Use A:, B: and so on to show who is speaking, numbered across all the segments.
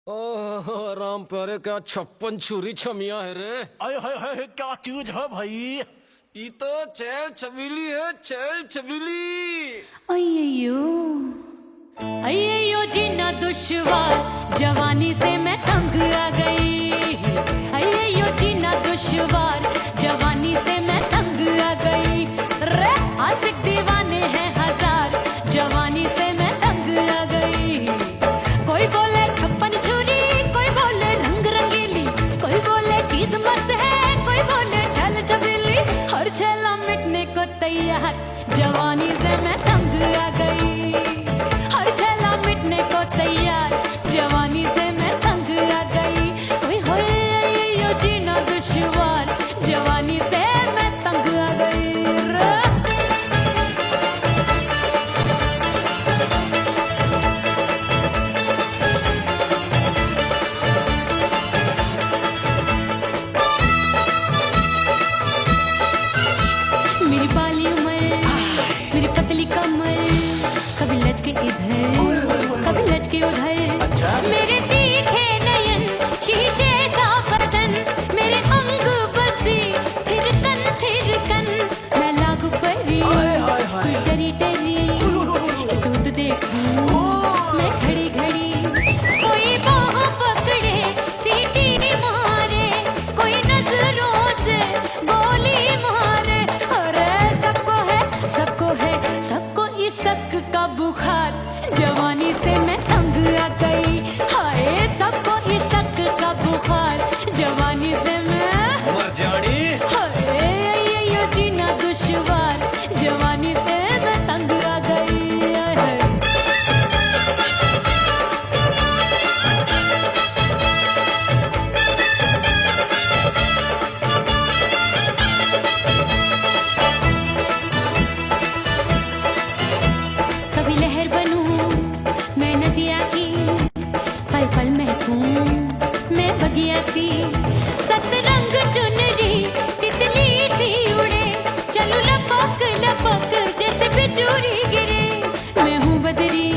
A: ओह राम प्यारे, क्या 56 छुरी छमिया है रे।
B: आय हाय हाय, क्या चीज है भाई।
A: ये तो चैल छबीली है, चैल छबीली।
C: अय्यो अय्यो जीना दुश्वार, जवानी से मैं तंग आ गई। अय्यो जीना दुश्वार, जवानी से मैं तंग आ गई। रे आशिक दीवाने हैं हजार, जवानी से मैं तंग आ गई। कोई बोले 56 छुरी, कोई बोले रंग रंगीली, कोई बोले चीज मस्त है, कोई बोले छल छबीली। हर छेला मिटने को तैयार, जवानी से मैं तंग आ गई। हर छेला मिटने को तैयार, जवानी से मैं तंग आ गई। ओए होए यो जीना दुश्वार, जवानी से मैं तंग आ गई। मेरी बाली उमर, मेरी पतली कमर, कभी लचके इधर कभी लचके उधर। मेरे तीखे नयन, शीशे का बदन, मेरे अंग बसे थिरकन। मैं लागू परी, तू डरी डरी, दूध देखूं मैं घड़ी घड़ी। कोई बाह पकड़े, सीटी मारे, कोई नजरों से गोली मारे। अरे सबको इस शक का बुखार, जवानी से मैं तंग आ गई। हाय सबको इस शक का बुखार, जवानी से मैं
A: मर जानी।
C: हाय यो जीना दुश्वार, जवानी से मैं तंग आ गई। हाय। कभी लहर बनूं मैं नदिया की, पल पल महकूं मैं बगिया सी। सतरंग चुनरी तितली सी उड़े, चलूं लपक लपक जैसे बिजुरी गिरे। मैं हूँ बदरी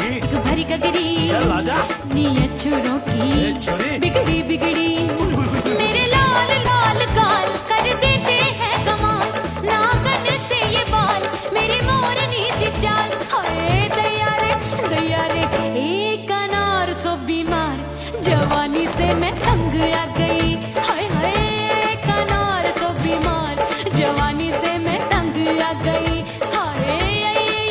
C: एक भरी गगरी, नीयत छुरों की बिगड़ी बिगड़ी। मेरे लाल लाल गाल कर देते हैं कमाल, नागन से ये बाल मेरी मोरनी सी चाल। हाय दैया रे एक अनार सो बीमार, जवानी से मैं तंग आ गई। हाय हाय एक अनार सो बीमार, जवानी से मैं तंग आ गई। हाय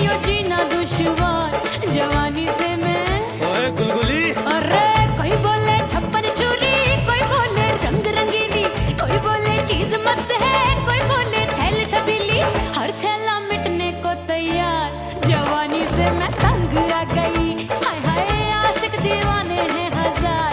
C: यो जीना दुश्वार, जवानी से मैं।
A: ओए गुलगुली।
C: अरे कोई बोले 56 छुरी, कोई बोले रंग रंगीली, कोई बोले चीज मस्त है, कोई बोले छैल छबीली। हर छेला मिटने को तैयार, जवानी से मैं तंग आ गई। हाय हाय आशिक दीवाने हैं हजार,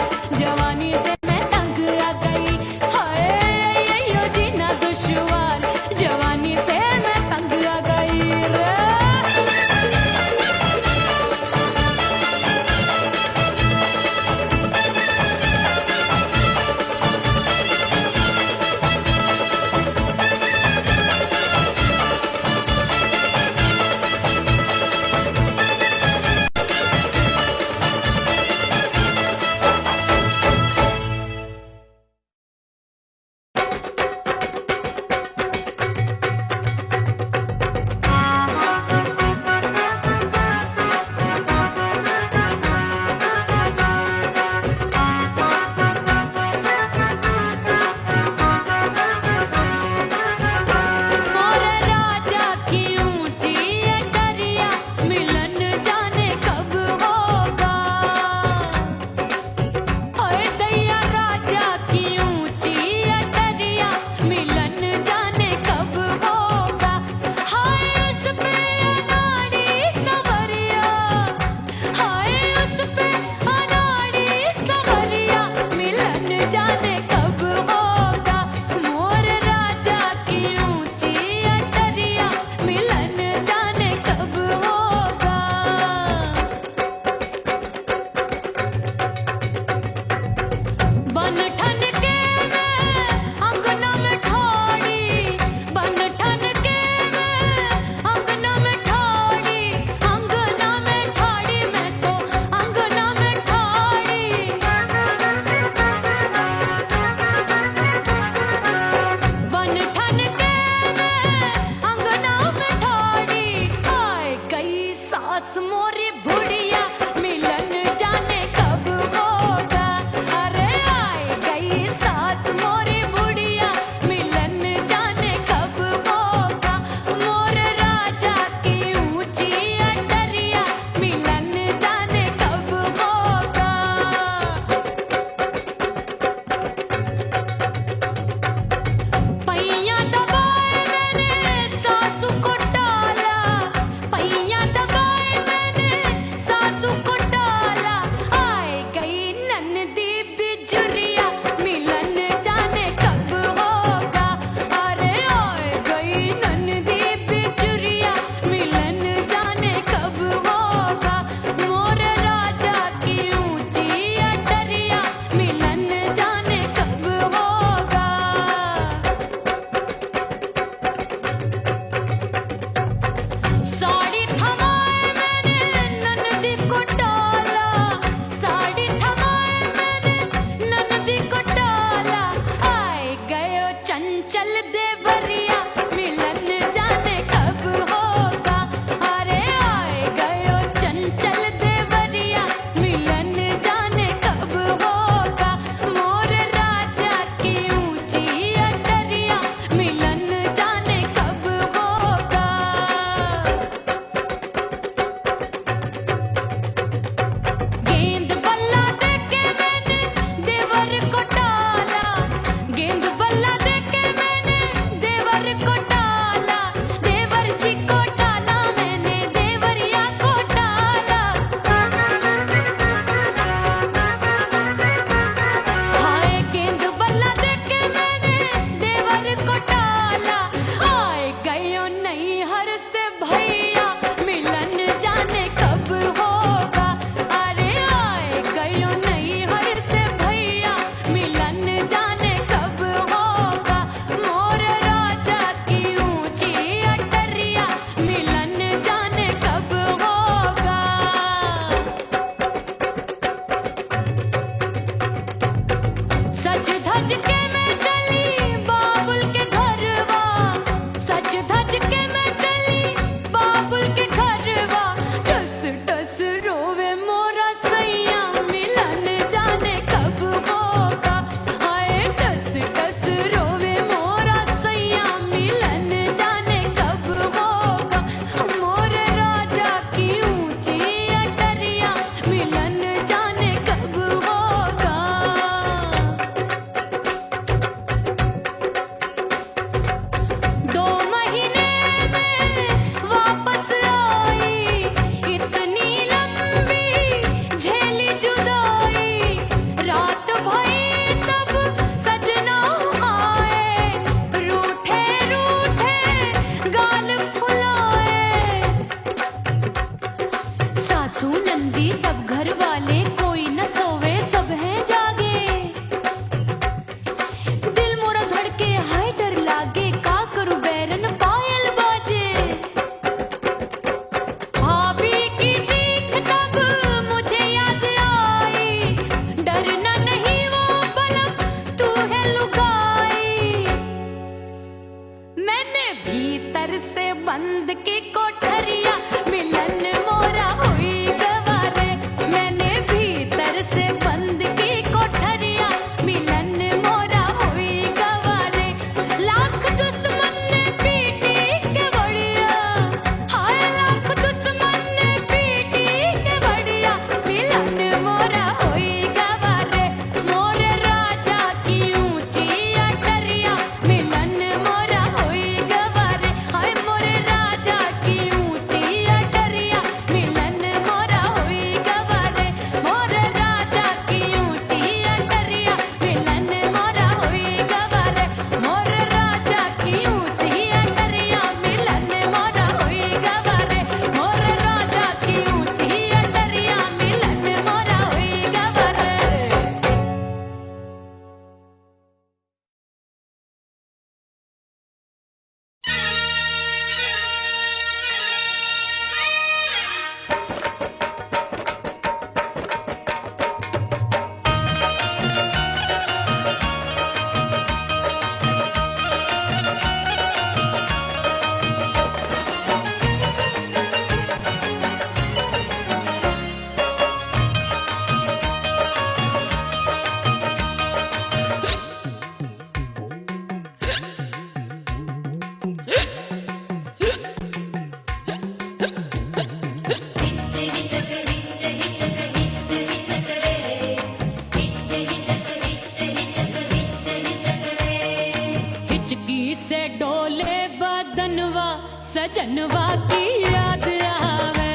C: सजनवा की याद आवे।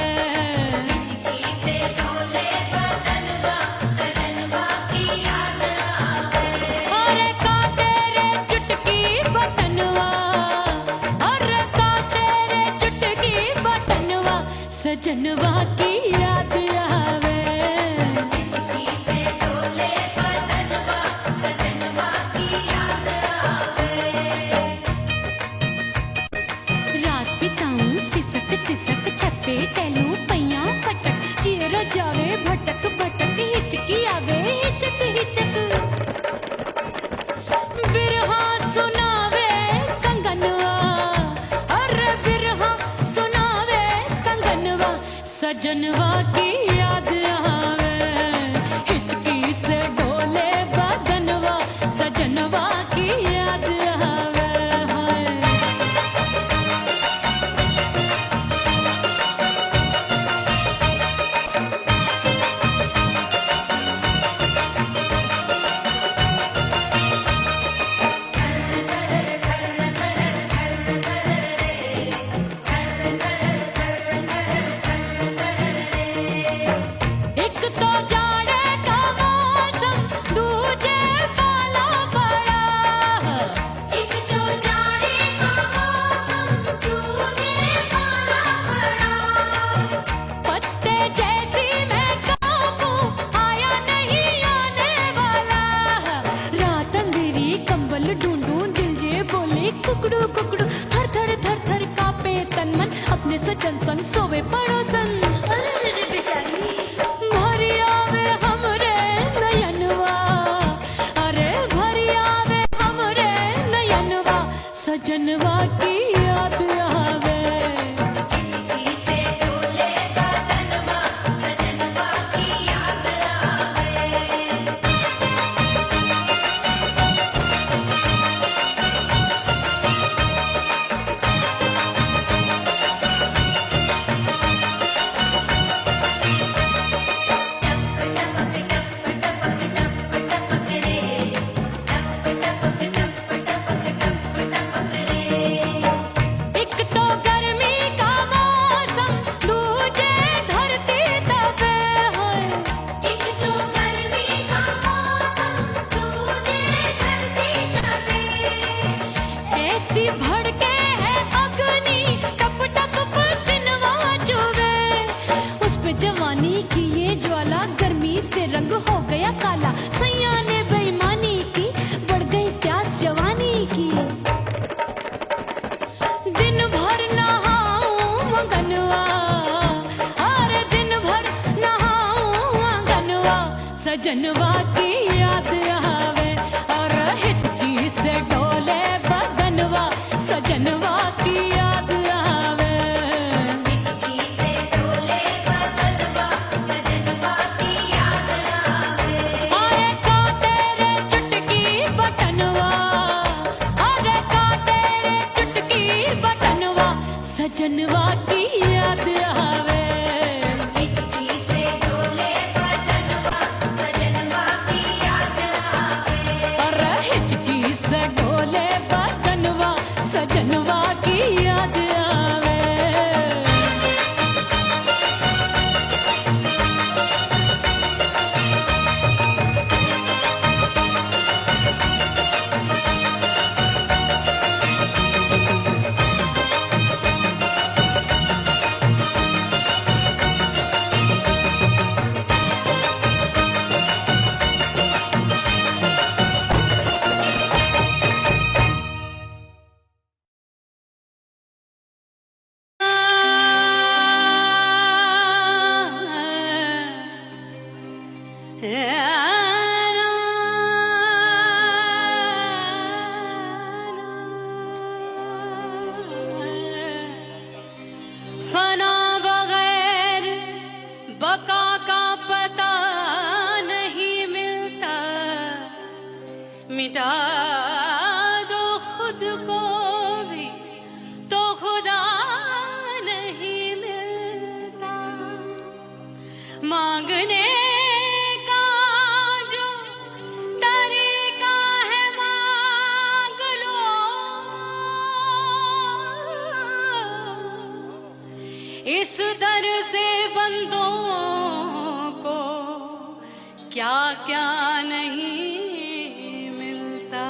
C: हिचकी से डोले बदनवा सजनवा की याद आवे। अरे काटे रे चुटकी बटनवा, अरे काटे रे चुटकी बटनवा सजनवा की याद आवे। हिचकी से डोले बदनवा सजनवा की याद आवे। रात बिताऊं सिसक सिसक छत पे टहलूं पैया पटक, चेहरा जावे भटक भटक, हिचकी आवे हिचक हिचक। बिरहा सुनावे कंगनवा, अरे बिरहा सुनावे कंगनवा सजनवा की याद आवे। हिचकी से डोले बदनवा सजनवा की याद आवे। हाय एक तो जाड़े का मौसम दूजे पाला पड़ा। एक तो जाड़े का मौसम दूजे पाला पड़ा। पत्ते जैसी मैं काबू आया नहीं आने वाला। रात अंधेरी कंबल ढूंढूं दिल ये बोले कुकड़ू कुकड़ू। थर थर थर थर कांपे तन मन अपने सजन संग सोवे पड़ोसन। भरी आवे हमरे नयनवा, अरे भरी आवे हमरे नयनवा सजनवा की याद आवे। हिचकी से डोले बदनवा सजनवा की याद आवे। एक तो गर्मी का मौसम दूजे धरती तपे है। एक तो गर्मी का मौसम दूजे धरती तपे। ऐसी भड़के है अग्नि टप टप पसीनवा चुभे। उस पे जवानी की ये ज्वाला गर्मी से रंग हो गया काला। सैया ने बेईमानी की बढ़ गई प्यास जवानी की। दिन भर नहाऊं आंगनवा, अरे दिन भर नहाऊं आंगनवा सजनवा की याद आवे। और हिचकी से डोले बदनवा सजनवा की याद आवे। हिचकी से डोले बदनवा सजनवा की याद आवे। अरे काटे रे चुटकी बटनवा, अरे काटे रे चुटकी बटनवा सजनवा की याद आवे। हिचकी से डोले बदनवा सजनवा की याद आवे। अरे हिचकी से डोले बदनवा सजनवा की याद आवे। फना बगैर बका का पता नहीं मिलता। मिटा दो खुद को भी तो खुदा नहीं मिलता। मांगने का जो तरीका है मांग लो। क्या नहीं मिलता।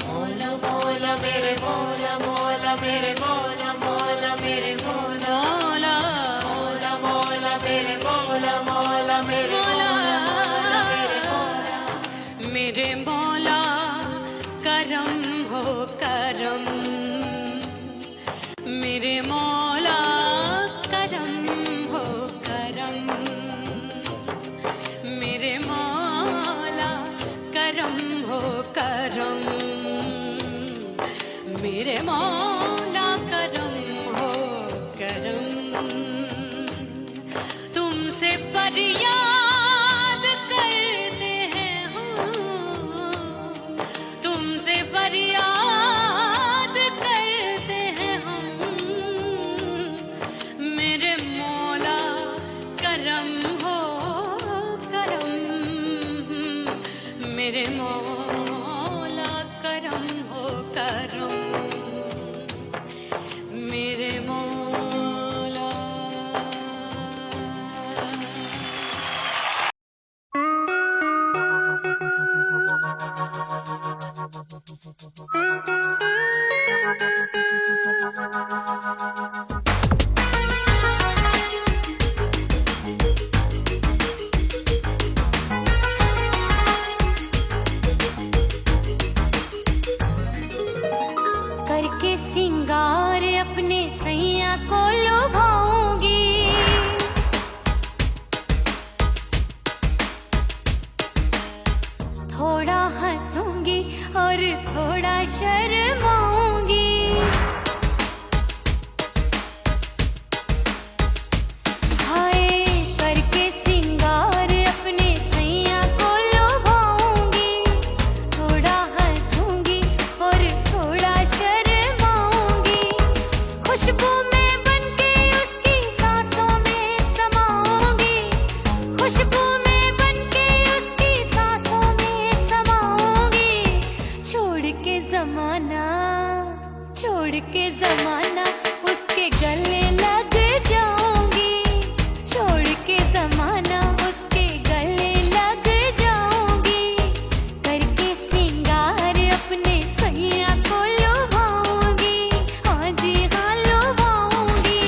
C: मौला मौला मेरे मौला मौला मेरे मौला मौला मेरे मौला मौला मौला मेरे मौला मौला मेरे मौला मेरे मौला मेरे मौला करम हो करम मेरे मौला करम हो करम मेरे मौला करम हो करम मेरे मौला करम हो करम। तुमसे फरियाद करते हैं हम, तुमसे फरियाद करते हैं हम मेरे मौला करम हो करम मेरे मौला करम हो करम मेरे मौला। करके सिंगार अपने सैया को लुभाऊंगी, थोड़ा हंसूंगी और थोड़ा शर्माऊंगी। हाय करके सिंगार अपने सैया को लुभाऊंगी, थोड़ा हंसूंगी और थोड़ा शर्माऊंगी। खुशबू में बनके उसकी सांसों में समाऊंगी, खुशबू में बनके उसकी सांसों में समाऊंगी। छोड़ के जमाना उसके गले लग जाऊंगी, छोड़ के जमाना उसके गले लग जाऊंगी। करके सिंगार अपने सैया को लुभाऊंगी, हाँ जी हाँ लुभाऊंगी।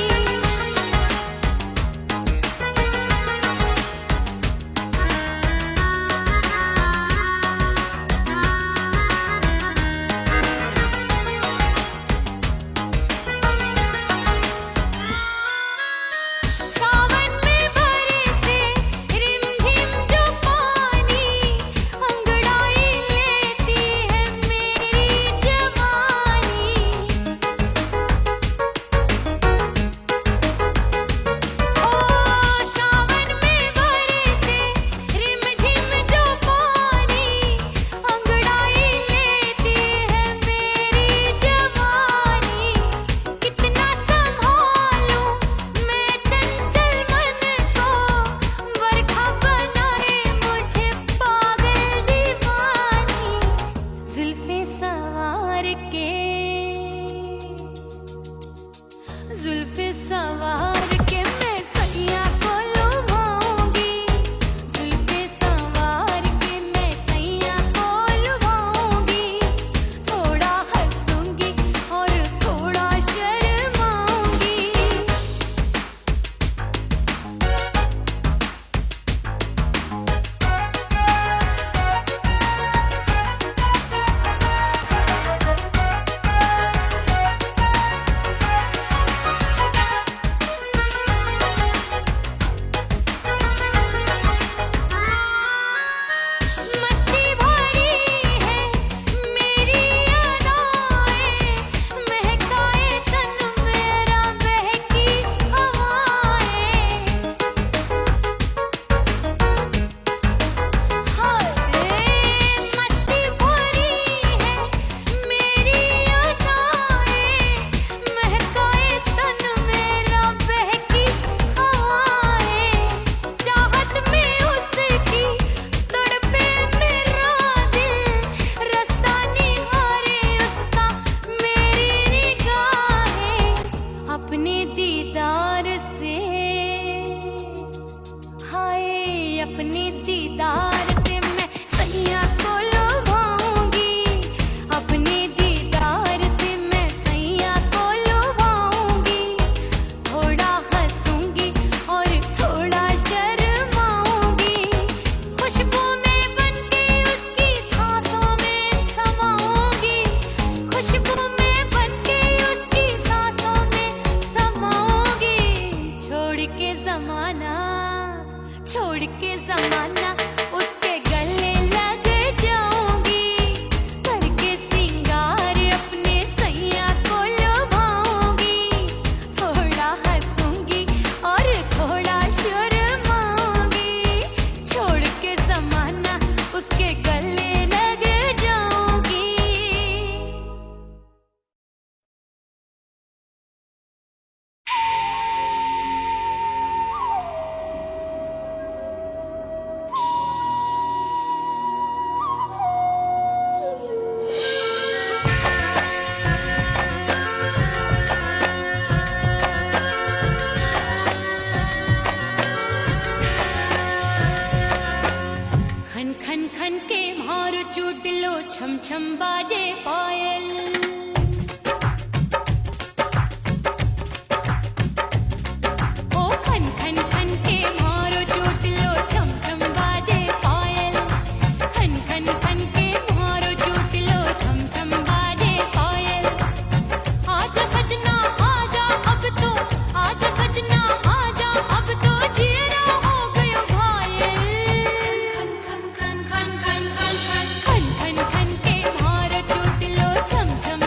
C: छम छम बाजे पायल ओ खन खन खन के मारो चोटलो छम छम बाजे पायल खन खन खन के मारो चोटलो छम छम बाजे पायल आजा सजना आजा अब तो आजा सजना आजा अब तो जीरा हो गयो घायल खन खन खन खन खन खन खन खन खन के मारो चोटलो छम छम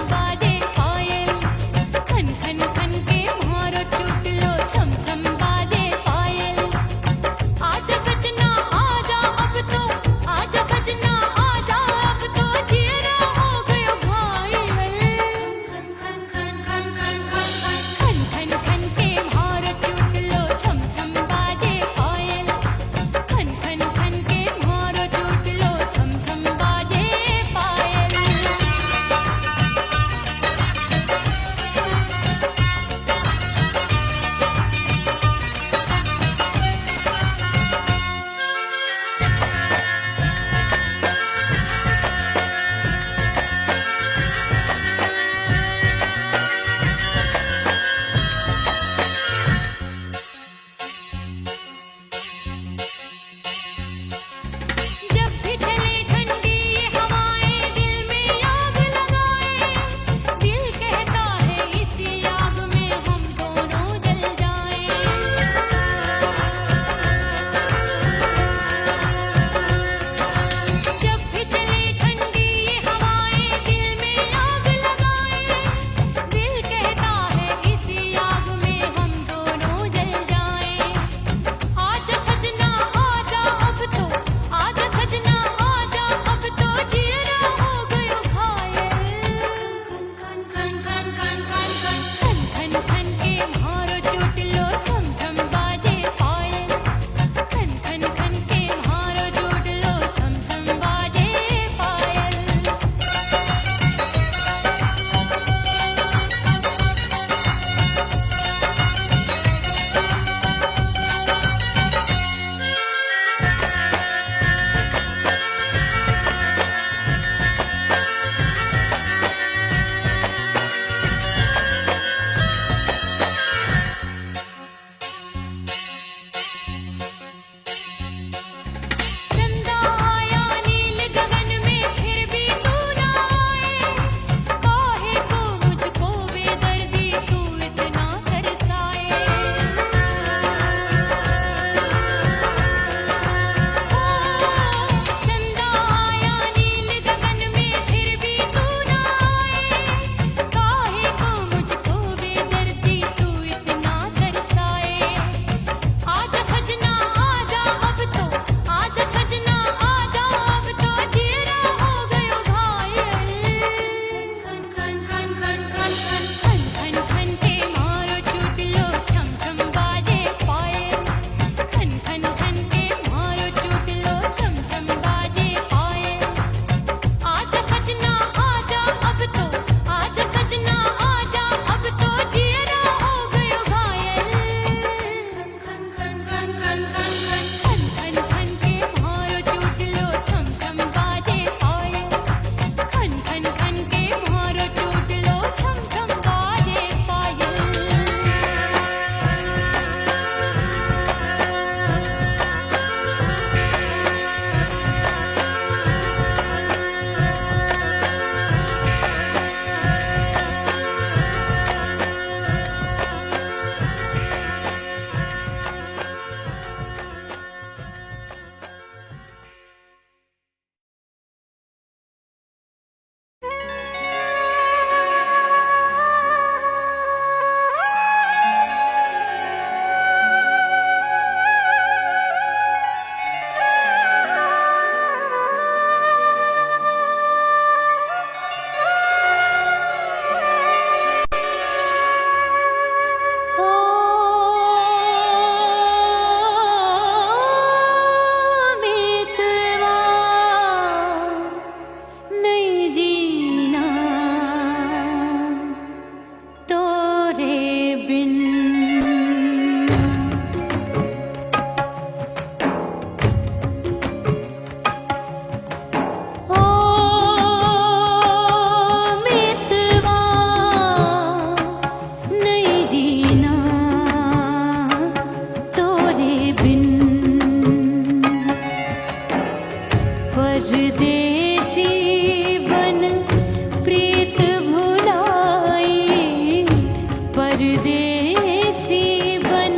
C: परदेसी बन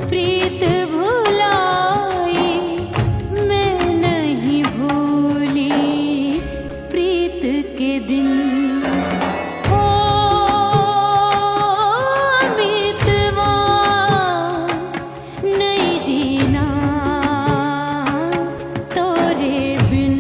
C: प्रीत भुलाई, मैं नहीं भूली प्रीत के दिन। ओ मीतवा नहीं जीना तोरे बिन।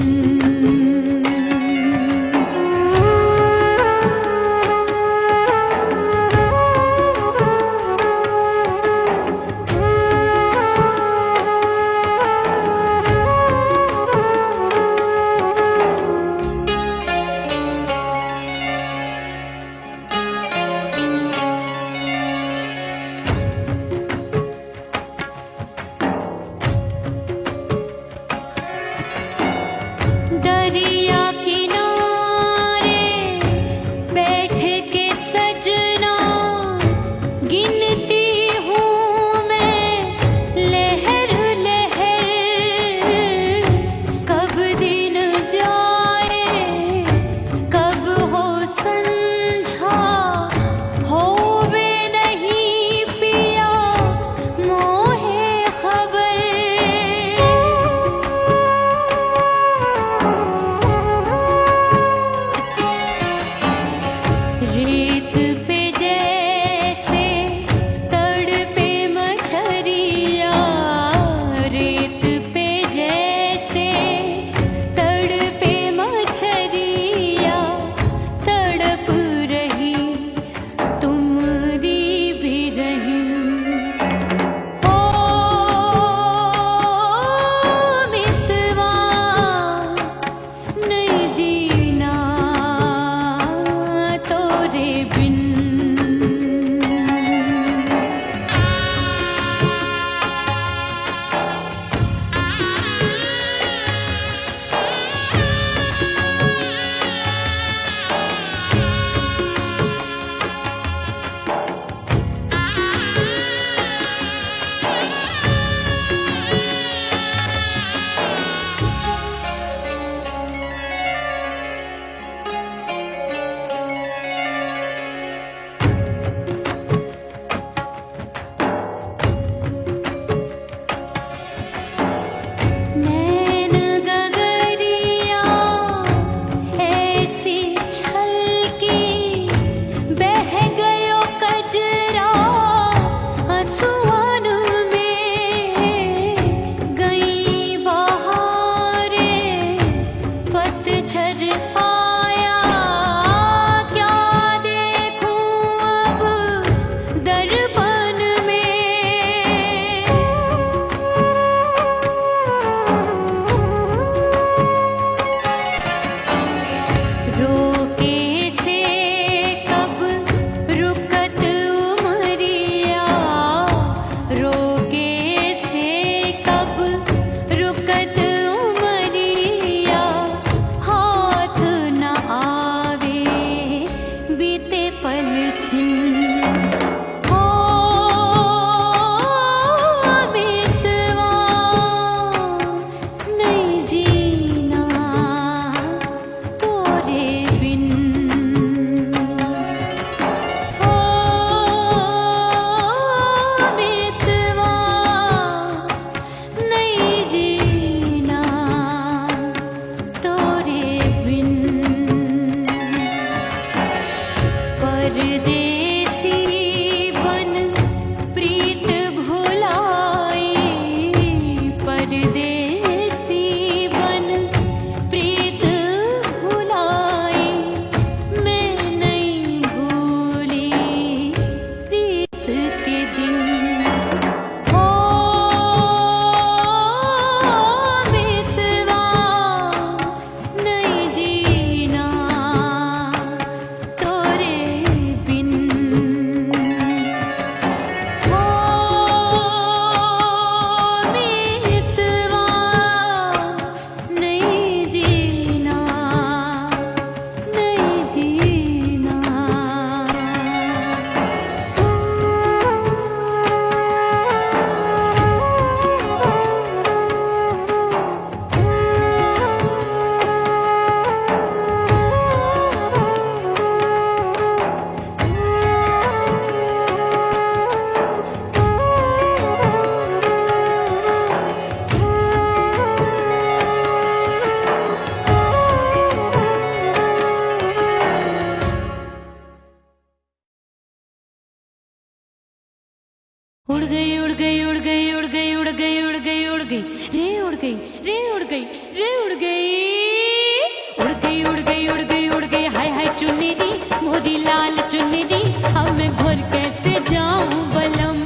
C: उड़ गई उड़ गई उड़ गई उड़ गई उड़ गई उड़ गई उड़ गई रे उड़ गई रे उड़ गई रे उड़ गई उड़ गई उड़ गई उड़ गई उड़ गई हाय हाय चुन्नी दी मोदी लाल चुन्नी दी अब मैं घर कैसे जाऊं बलम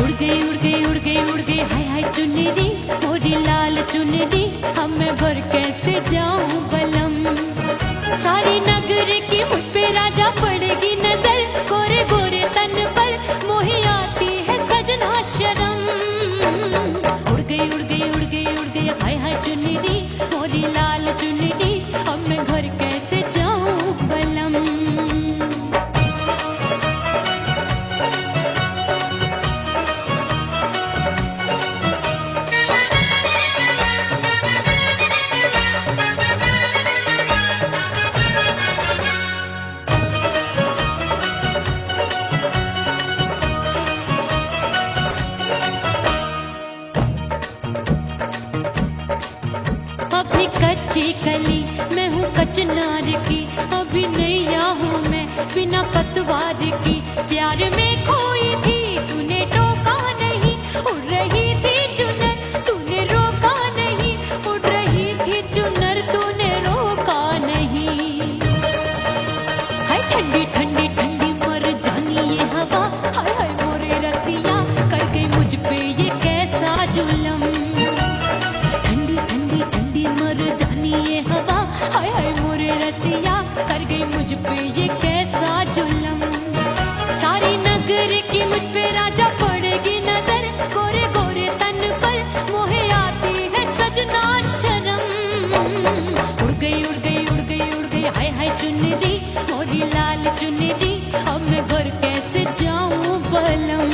C: उड़ गई उड़ गई उड़ गई उड़ गई हाय हाय चुन्नी दी मोदी लाल चुन्नी दी अब मैं घर कैसे जाऊं बलम सारी नगर की मुझ पे राजा पड़ेगी नजर गोरे गोरे तन पर मोही आती है सजना शर्म उड़ गई उड़ गई उड़ गई उड़ गई हाय हाय चुन्नी दी मोरी लाल चुन्नी दी अब मैं घर कैसे जाऊं बलम अभी कच्ची कली मैं हूँ कचनार की अभी नैया हूँ मैं बिना पतवार की प्यार में खोई थी तूने टोका नहीं उड़ रही थी चुनर तूने रोका नहीं उड़ रही थी चुनर तूने रोका नहीं हाय ठंडी ठंडी ठंडी मर जानी ये हवा हाय हाय मोरे रसिया कर गई मुझ पे ये कैसा जुलम ठंडी ठंडी ठंडी मर जानी ये हवा हाय हाय मोरे रसिया कर गई मुझ पे ये कैसा जुलम सारी नगर की मुझ पे राजा पड़ेगी नजर गोरे गोरे तन पर मोहे आती है सजना शर्म उड़ गई उड़ गई उड़ गई उड़ गई हाय हाय चुन्नी दी मोरी लाल चुन्नी दी अब मैं घर कैसे जाऊं बलम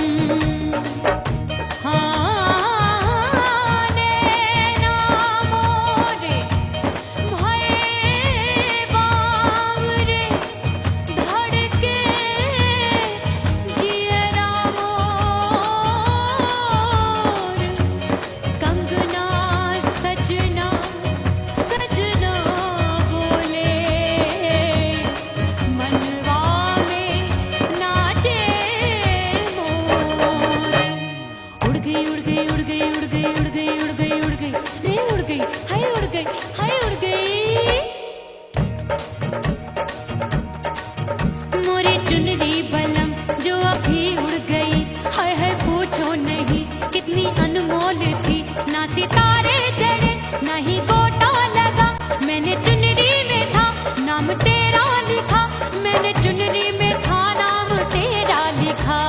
C: चुनरी बलम जो अभी उड़ गई हाय हाय पूछो नहीं कितनी अनमोल थी ना सितारे जड़े ना ही गोटा लगा मैंने चुनरी में था नाम तेरा लिखा मैंने चुनरी में था नाम तेरा लिखा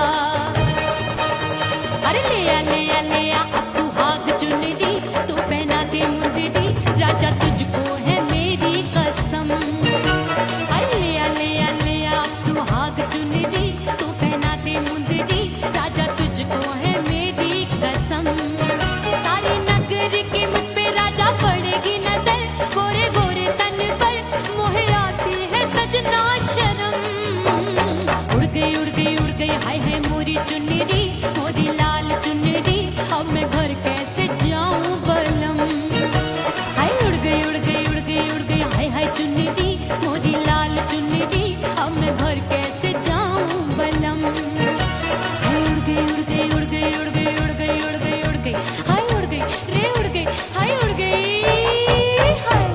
C: अरे ले आ अब सुहाग चुनरी तू पहना दे मुंदरी राजा तुझको है मेरी कसम सुहाग चुनरी तू पहना दे मुंदरी राजा तुझको है मेरी कसम सारी नगर की मुझ पे राजा पड़ेगी नजर गोरे गोरे तन पर मोहे आती है सजना शर्म उड़ गई उड़ गई उड़ गई हाय हाय मोरी चुनरी मोरी लाल चुनरी अब मैं घर कैसे जाऊं बलम हाय उड़ गई उड़ गई उड़ गई उड़ गई हाय हाय चुनरी मोरी लाल चुनरी अब मैं घर कैसे जाऊं बलम हाय उड़ गई उड़ गई उड़ गई उड़ गई उड़ गई उड़ गई उड़ गई हाय उड़ गई रे उड़ गई हाय उड़ गई हाय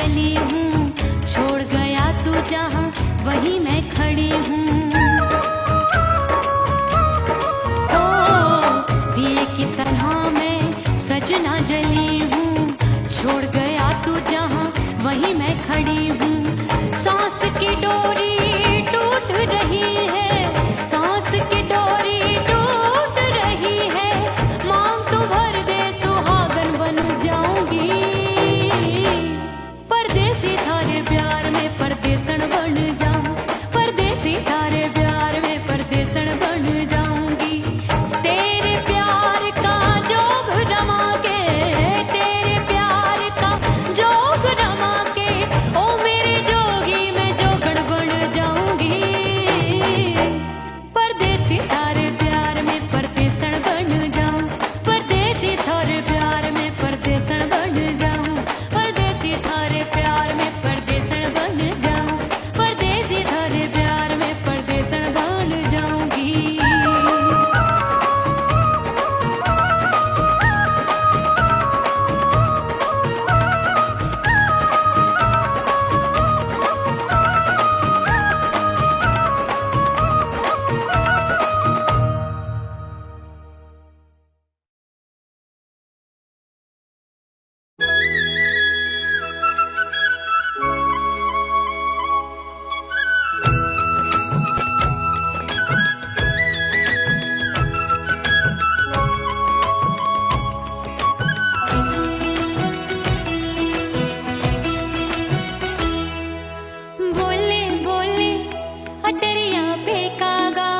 C: जली हूँ, छोड़ गया तू जहाँ वहीं मैं खड़ी हूँ। दिए की तरह मैं सजना जली हूँ, छोड़ गया तू जहाँ वहीं मैं खड़ी हूँ। सांस की डोरी टूट रही है, सांस की डोरी टूट रही है, मांग तू भर दे सुहागन बन जाऊंगी। परदेसी थारे प्यार में परदेसन बन जाऊं, परदेसी थारे प्यार में परदेसन बन जाऊंगी। तेरे प्यार का जोग रमा के, तेरे प्यार का जोग रमा के, ओ मेरे जोगी मैं जोगण बन जाऊंगी। परदेसी थारे प्यार में परदेसन बन जाऊं, परदेसी थारे प्यार में परदेसन बन जाऊं, परदेसी थारे प्यार में परदेसन बन जाऊं, परदेसी थारे प्यार में परदेसन बन जाऊंगी। बोले बोले अटरिया फेंकागा,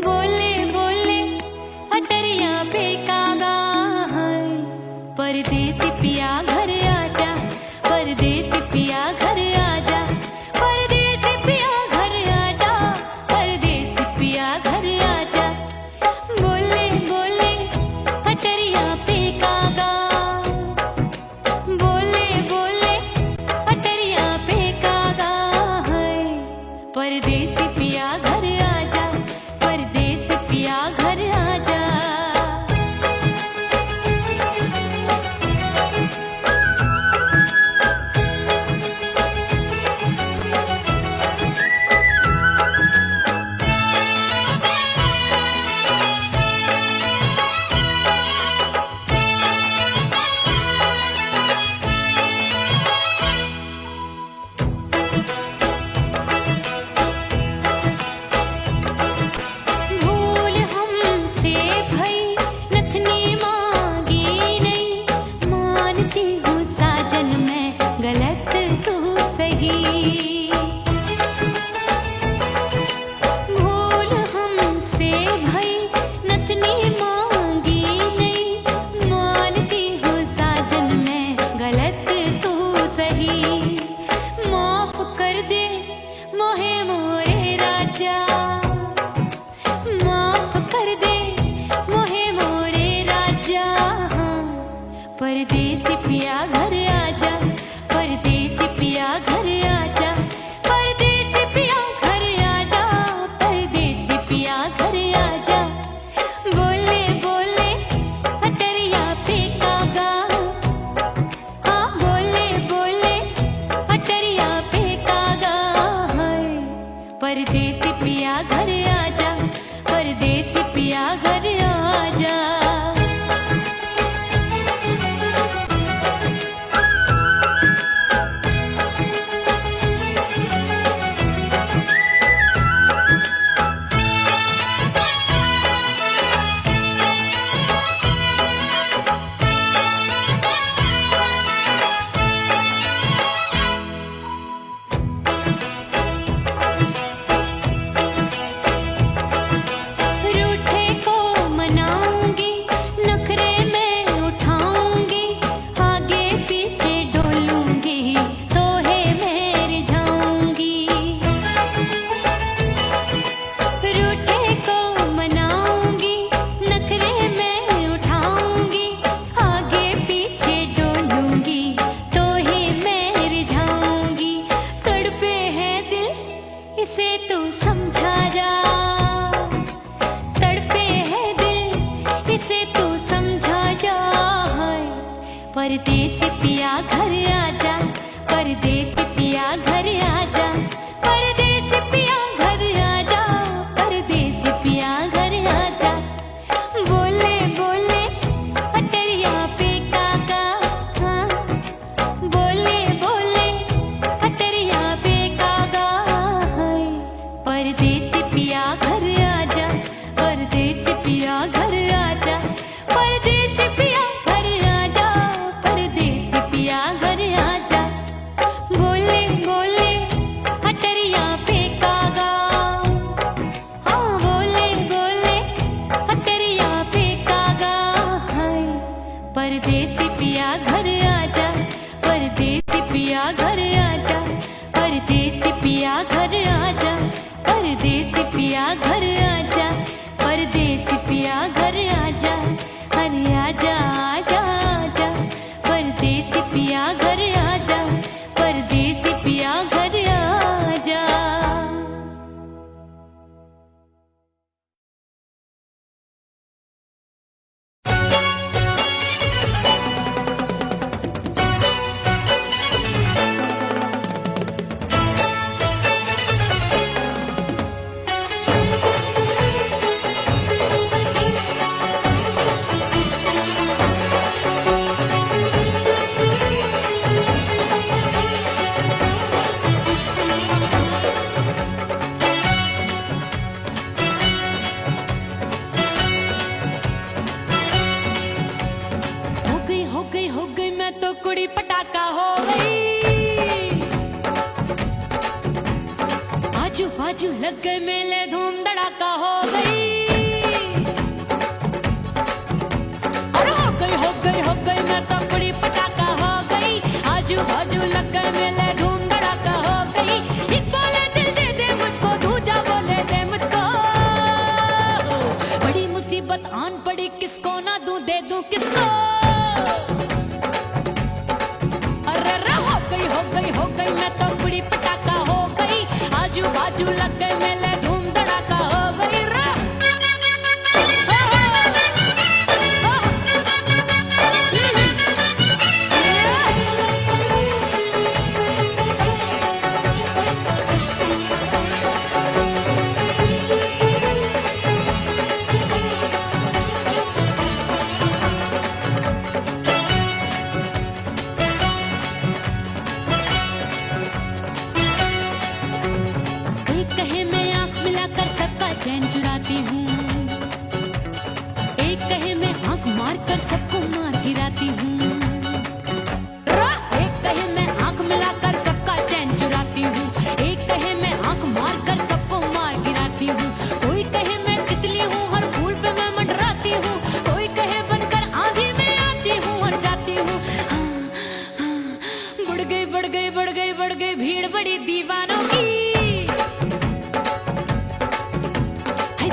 C: बोले बोले अटरिया फेंकागा। परदेसी पिया घर आजा, परदेसी पिया घर आजा, परदेसी पिया घर आजा, परदेसी पिया घर आजा। बोले बोले अटरिया फेंकागा, बोले बोले अटरिया फेंकागा है। परदेसी पिया घर आजा, परदेसी पिया घर आजा। भूल हमसे भई नथनी मांगी नहीं, मानती हूँ साजन मैं गलत तू सही। भूल हमसे भई नथनी मांगी नहीं, मानती हूँ साजन मैं गलत तू सही। माफ कर दे मोहे मोरे राजा, माफ कर दे मोहे मोरे राजा। परदेसी पिया घर आजा, परदेसी पिया घर आजा, परदेसी पिया घर आजा, परदेसी पिया घर आजा। बोले बोले अटरिया फेंकागा, हाँ बोले बोले अटरिया फेंकागा है। परदेसी पिया घर आजा, परदेसी पिया घर आजा। रूठे को मनाऊंगी, नखरे में उठाऊंगी, आगे पीछे डोलूंगी, तोहे में रिझाऊंगी। रूठे को मनाऊंगी, नखरे में उठाऊंगी, आगे पीछे डोलूंगी, तोहे में रिझाऊंगी। तड़पे है दिल इसे तू समझा जा, तड़पे है दिल इसे तू समझा जा। परदेसी पिया घर आ पिया घर आजा, परदेसी पिया घर आजा, परदेसी पिया घर आजा। बोले बोले अटरिया पे काका, हाँ बोले बोले अटरिया पे काका, हाय परदेसी पिया घर आजा, परदेसी पिया घर आजा, परदेसी पिया घर आजा, परदेसी पिया घर आजा। बोले बोले अटरिया पे कागा, हाँ बोले बोले अटरिया पे कागा, हाय परदेसी पिया घर आजा, परदेसी पिया घर आजा, परदेसी पिया घर आजा, परदेसी पिया घर आजा, परदेसी पिया घर आजा, अरे आजा आजा आजा, परदेसी पिया घर आजा, परदेसी पिया घर आजा। हो गई मैं तो कुड़ी पटाखा हो गई, आजू बाजू लग गए मेले धूम धड़ाका हो गई, और हो गई मैं तो कुड़ी पटाखा हो गई, आजू बाजू लग गए मेले धूम धड़ाका हो गई। एक बोले दिल दे दे मुझको, दूजा बोले दे मुझको, बड़ी मुसीबत आन पड़ी किसको ना दूं दे दूं किसको। हो गई मैं तो कुड़ी पटाखा हो गई, आजू बाजू लग गए मेले धूम धड़ाका हो गई रा। चैन चुराती हूँ, एक कहे मैं आंख मार कर सबको मार गिराती हूँ, एक कहे मैं आंख मिलाकर सबका चैन चुराती हूँ, एक कहे मैं आंख मार कर सबको मार गिराती हूँ, कोई कहे मैं तितली हूँ हर फूल पे मैं मंडराती हूँ, कोई कहे बनकर आंधी में आती हूँ और जाती हूँ। हाँ, हाँ, बढ़ गई भीड़ बड़ी दीवानों की,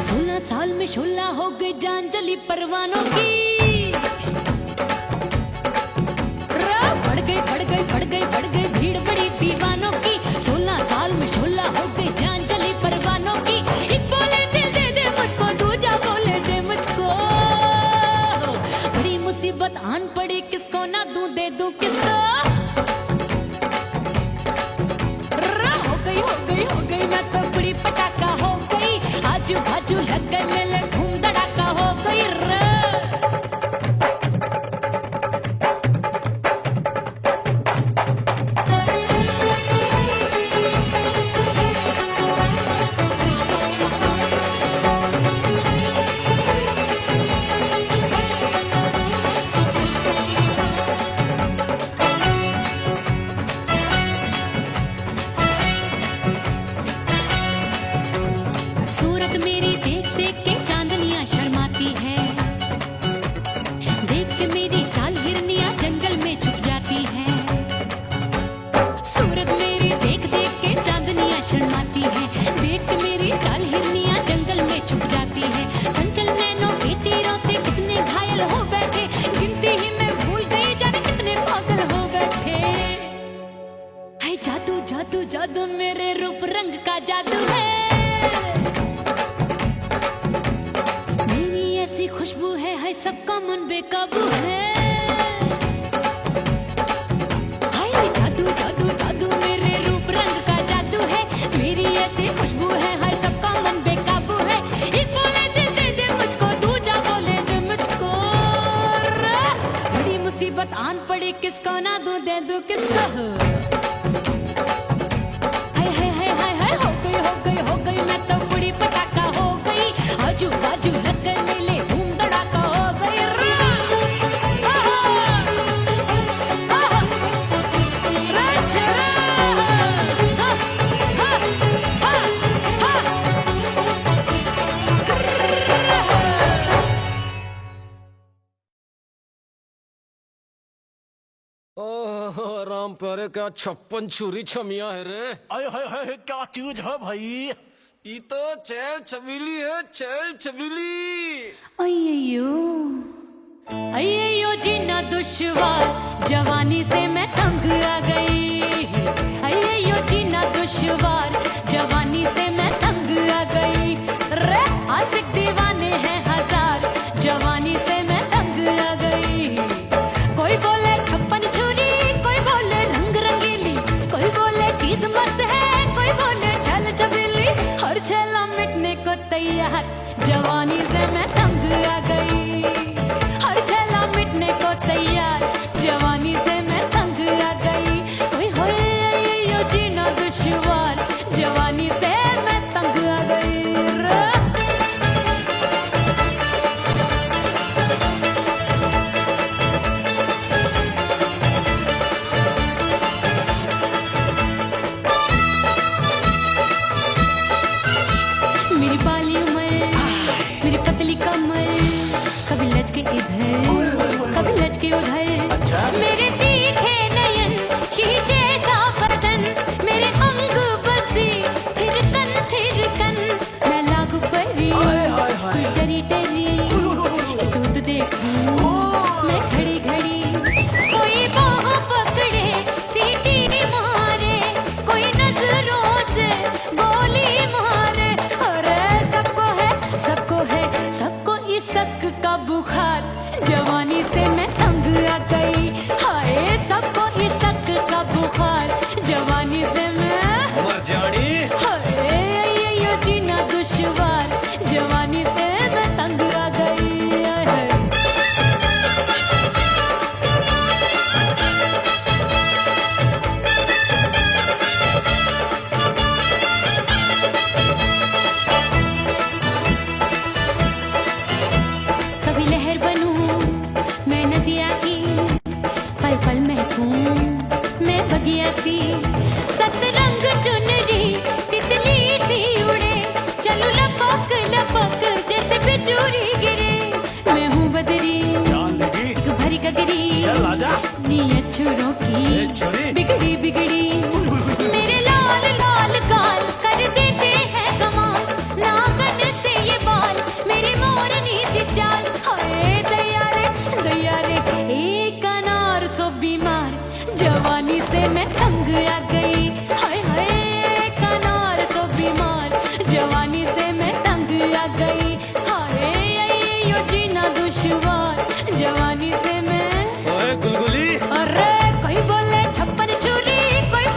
C: 16 साल में शोला हो गई जान जली परवानों की। बढ़ गई भीड़ बड़ी दीवानों की, 16 साल में शोला हो गई जान जली परवानों की। एक बोले दिल दे दे मुझको, दूजा बोले दे मुझको, बड़ी मुसीबत आन पड़ी किसको ना दूं दे दूं किसको। हो गई मैं तो कुड़ी पटाखा हो गई, आजू बाजू लग गए मेले धूम धड़ाका हो गई रे। जादू मेरे रूप रंग का जादू है, मेरी ऐसी खुशबू है सबका मन बेकाबू है। हाय जादू जादू जादू मेरे
A: ओह राम प्यारे क्या 56 छुरी छमिया है रे।
B: आय हाय हाय क्या चीज है भाई।
A: ये तो चैल छबीली है, चैल छबीली।
C: अय्यो अय्यो जीना दुश्वार, जवानी से मैं तंग आ गई। अय्यो जीना दुश्वार, जवानी से मैं तंग आ गई। रे आशिक दीवाने हैं हजार, जवानी से मैं तंग आ गई। कोई बोले 56 छुरी, कोई बोले रंग रंगीली, कोई बोले चीज मस्त है, कोई बोले छल छबीली। हर छेला मिटने को तैयार, जवानी से मैं तंग आ गई। हर छेला मिटने को तैयार, जवानी से मैं तंग आ गई। ओए होए यो जीना दुश्वार, जवानी से मैं तंग आ गई। मेरी बाली उमर, मेरी पतली कमर, कभी लचके इधर, कभी लचके उधर। मेरे तीखे नयन, शीशे का बदन, मेरे अंग बसी थिरकन। मैं लागू परी, तू डरी डरी, दूध देखूं मैं घड़ी घड़ी। कोई बाह पकड़े, सीटी मारे, कोई नजरों से गोली मारे। अरे सबको इस शक का बुखार, जवानी से मैं तंग आ गई। हाय सबको इस शक का बुखार, जवानी से मैं
A: मर जानी।
C: हाय यो जीना दुश्वार, जवानी से मैं तंग आ गई। हाय। कभी लहर बनूं मैं नदिया की, पल पल महकूं मैं बगिया सी। सतरंग चुनरी तितली सी उड़े, चलूं लपक लपक जैसे बिजुरी गिरे। मैं हूँ बदरी एक भरी गगरी, नीयत छुरों की बिगड़ी बिगड़ी। मेरे लाल लाल गाल कर देते हैं कमाल, नागन से ये बाल मेरी मोरनी सी चाल। हाय दैया रे एक अनार सो बीमार, जवानी से मैं तंग आ गई। हाय हाय एक अनार सो बीमार, जवानी से मैं तंग आ गई। हाय यो जीना दुश्वार, जवानी से मैं।
A: ओए गुलगुली।
C: अरे कोई बोले 56 छुरी, कोई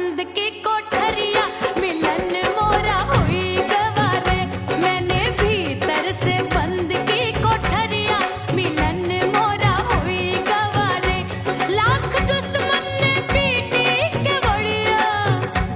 C: बंद की कोठरिया मिलन मोरा हुई गवारे मैंने भीतर से बंद की कोठरिया मिलन मोरा हुई गवारे लाख दुश्मन ने पीटी के बढ़िया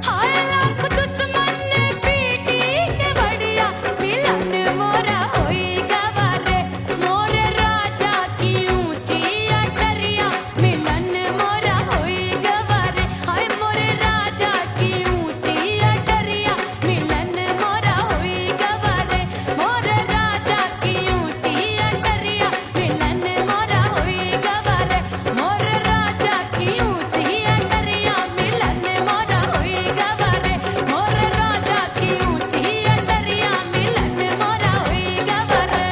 C: हाय लाख दुश्मन ने पीटी के बढ़िया मिलन मोरा हुई गवारे मोरे राजा की ऊंची अटरिया मिलन मोरा हुई गवारे हाय मोरे राजा की ऊंची अटरिया मिलन मोरा हुई गवारे मोरे राजा की ऊंची अटरिया मिलन मोरा हुई गवारे मोरे राजा की ऊंची अटरिया मिलन मोरा हुई गवारे मोरे राजा की ऊंची अटरिया मिलन मोरा हुई गवारे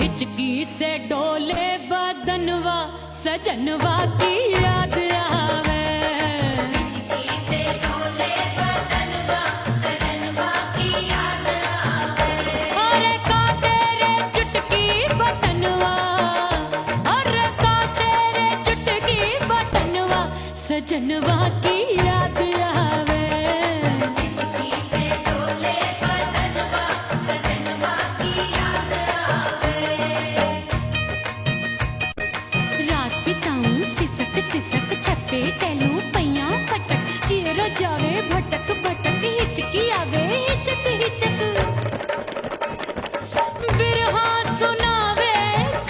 C: हिचकी से डोले बदनवा सजनवा की याद आवे हिचकी से डोले बदनवा सजनवा की याद आवे अरे का तेरे चुटकी बटनवा अरे का तेरे चुटकी बटनवा सजनवा की याद आवे हिचकी से डोले बदनवा सजनवा की याद रात बिताऊं सिसक सिसक छत्ते टहलूं पैया पटक चेहरा जावे भटक भटक हिचकी आवे हिचक हिचक बिरहा सुनावे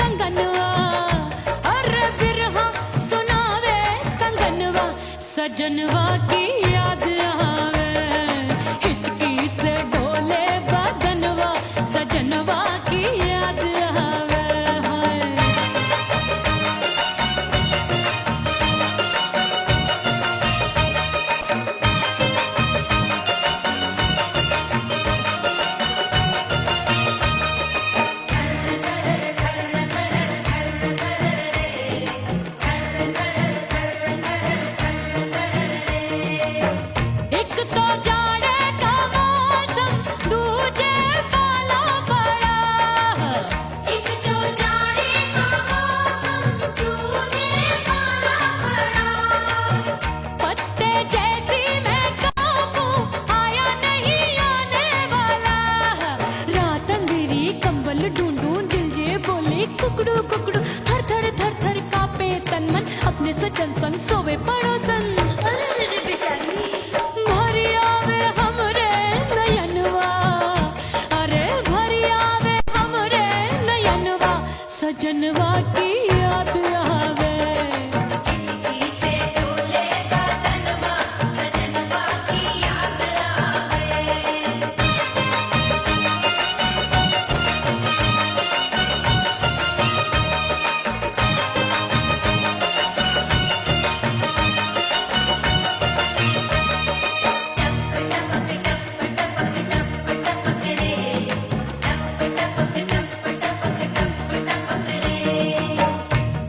C: कंगनवा अरे बिरहा सुनावे कंगनवा सजनवा की याद आवे हिचकी से डोले बदनवा सजनवा की याद आवे हाय एक तो जाड़े का मौसम दूजे पाला पड़ा एक तो जाड़े का मौसम दूजे पाला पड़ा पत्ते जैसी मैं कांपूं आया नहीं आने वाला रात अंधेरी कंबल ढूंढूं दिल ये बोले कुकड़ू कुकड़ू थर थर थर थर कांपे तन मन अपने सजन संग सोवे पड़ोसन भरिया वे हमरे नयनवा अरे भरिया वे हमरे नयनवा सजनवा की याद आवे हिचकी से डोले बदनवा सजनवा की याद आवे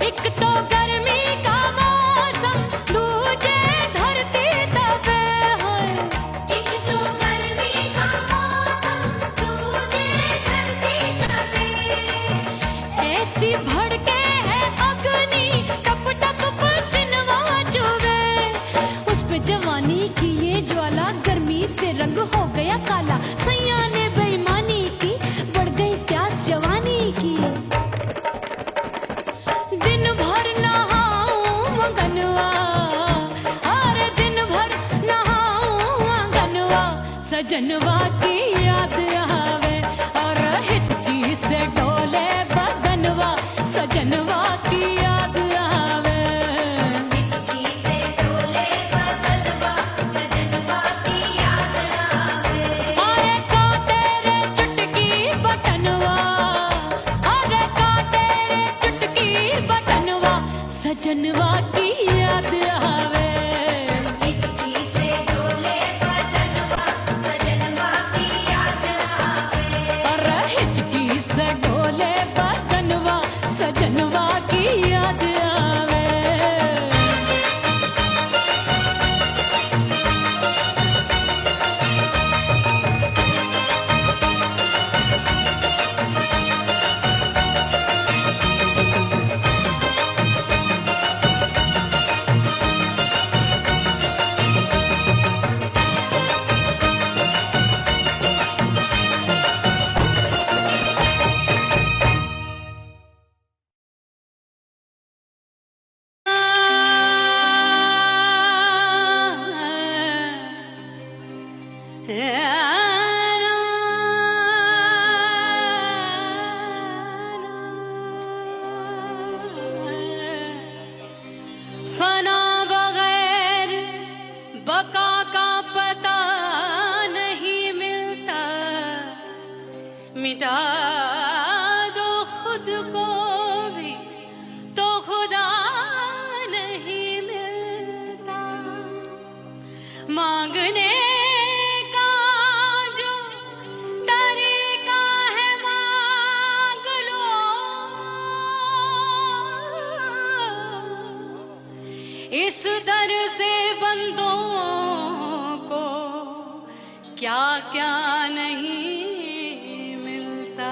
C: एक तो गर्मी का मौसम दूजे धरती तपे है एक तो गर्मी का मौसम दूजे धरती तपे ऐसी भड़के है अग्नि टप टप पसीनवा चुभे उस पे जवानी की ये ज्वाला गर्मी से रंग हो गया काला सैया ने बेईमानी की बढ़ गई प्यास जवानी की दिन भर नहाऊं आंगनवा अरे दिन भर नहाऊं आंगनवा सजनवा की याद आवे और हिचकी से डोले बदनवा सजनवा की याद आवे सजनवा की याद आवे।
D: हिचकी से डोले बदनवा सजनवा की याद आवे।
C: अरे हिचकी से डोले बदनवा सजनवा की याद आवे। फना बगैर बका का पता नहीं मिलता। मिटा दो खुद को भी तो खुदा नहीं मिलता। मांगने का जो तरीका है मांग लो। इस दर से बंदों को क्या क्या नहीं मिलता।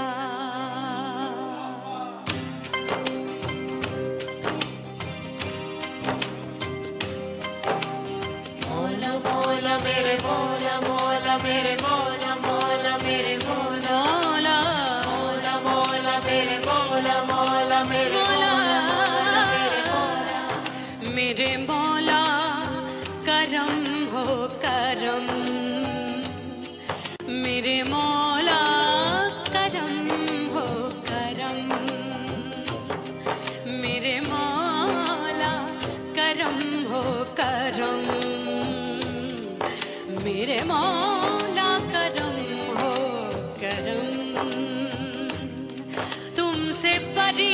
D: मौला मौला मेरे मौला मौला मेरे मौला मौला मेरे मौला
C: मौला
D: मौला मौला मेरे मौला मौला मेरे मौला मौला मेरे मौला।
C: मेरे मौला करम हो करम। मेरे मौला करम हो करम। मेरे मौला करम हो करम। मेरे मौला करम हो करम। तुमसे परी